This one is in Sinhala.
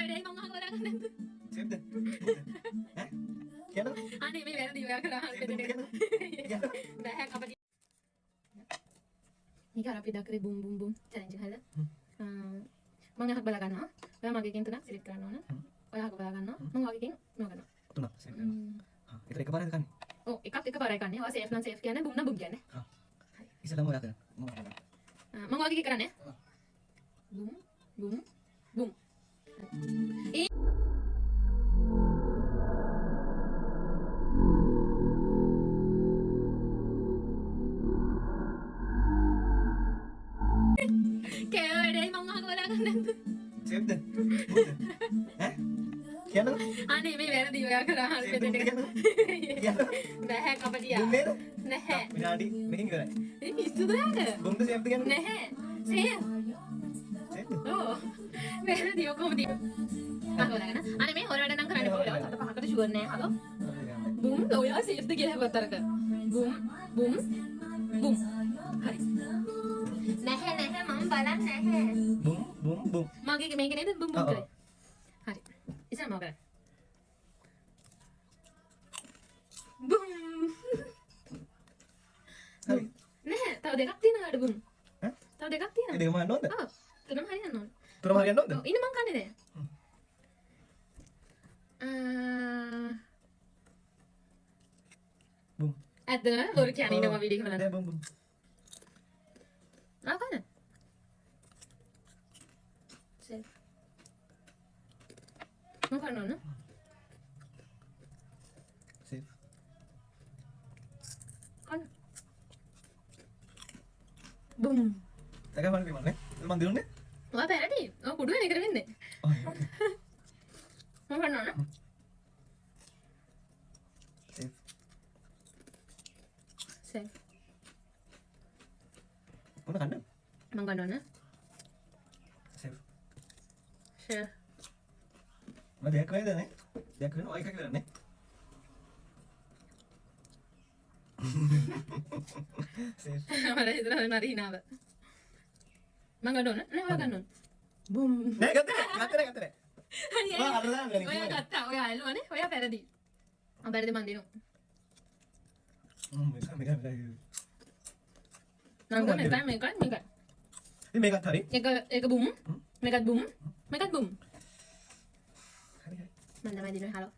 වැඩේ මම අහලා ගන්න. සේව්ද? ඈ? කියන්නකෝ. අනේ මේ වැරදි ඔයා කරා කියන්නකෝ. බෑ කපටි. නිකන් අපි දකරේ බුම් බුම් බුම් චැලෙන්ජ් එක හදලා. මම අහක් බලා ගන්නවා. ඔයා මගේකින් තුනක් සිලෙක්ට් කරන්න ඕන. ඔයා අහක බලා ගන්නවා. මම වගේකින් නෝ කරනවා. තුනක් සේව් කරනවා. හා ඒතර එකපාරද කන්නේ? ඔව් එකක් එකපාරයි කන්නේ. ඔයා සේෆ් නම් සේෆ් කියන්නේ බුම් නම් බුම් කියන්නේ. හා. ඉස්සෙල්ලාම ඔයා කරන්න. මම වගේ කරන්නේ. බුම් බුම් බුම්. කෑවඩේ මම අහක බලා ගන්න. සේව්ද? ඈ? කියන්නකෝ. අනේ මේ වැරදි ඔයා කරා කියන්නකෝ. බෑ කපටියා. බුම් නේද? නැහැ. විනාඩි මේකින් ඉවරයි. ඒ පිස්සුද ඔයාට? බුම්ද සේව්ද කියන්නේ? නැහැ. සේෆ්. සේව්ද? ඔව්. වැරදි ඔක්කොම දී. අහක බලා ගන්න. අනේ මේ හොර වැඩ නම් කරන්න බෑ. ඔයාට පහකට ෂුවර් නෑ. හලෝ. බුම් ඔයා සේෆ්ද කියලා හවතරක. බුම් බුම් බුම්. හරි. නැහැ නැහැ මම බලන්නේ නැහැ. බුම් බුම් බුම්. මගේ මේක නේද බුම් බුම් කරේ. හරි. ඉතින් මම කරන්නේ. බුම්. හරි. නැහැ තව දෙකක් තියෙනවා බුම්. ඈ? තව දෙකක් ඒ තියෙනවා. දෙකම යන්න ඕනද? ඔව්. තුනම හරියන්න ඕන. තුනම හරියන්න ඕනද? ඔව් ඉන්න මං කන්නේ දැන්. බුම්. ඇත්තද බොරු කියන්නේ ඉන්නවා වීඩියෝ එක බලන්න. දැන් බුම් බුම්. ආ කන්න. සෙල්. මම කරනවා නේ. සේව්. කන්න. බුම්. තකමල් විමන්නේ. මම දිනුනේ. ඔයා පැරටි. ඔය කුඩු වෙන එකට වෙන්නේ. මම කරනවා නේ. සේව්. සෙල්. මොන කන්න? මම කරනවා නේ. සේව්. ෂෙයා. මම දෙයක් වෙයිද නේ? දෙයක් වෙනවා එකක් කරන්නේ. සේව්. මම හිතනවා නරිනාව. මම ගන්න ඕන. නෑ ඔයා ගන්න ඕන. බුම්. නෑ ගත්තේ. ඔයා අර දාන්න ගන්නේ. ඔයා ගත්තා. ඔයා ඇල්ලුවානේ. ඔයා පැරදි. පැරදි මන් දෙනවා. මේක. නම් ගන්න මේක. ඉතින් මේකත් හරි. එක බුම්. මේකත් බුම්. මේකත් බුම්. හරි හරි. මම තමයි දිනුවේ හලෝ.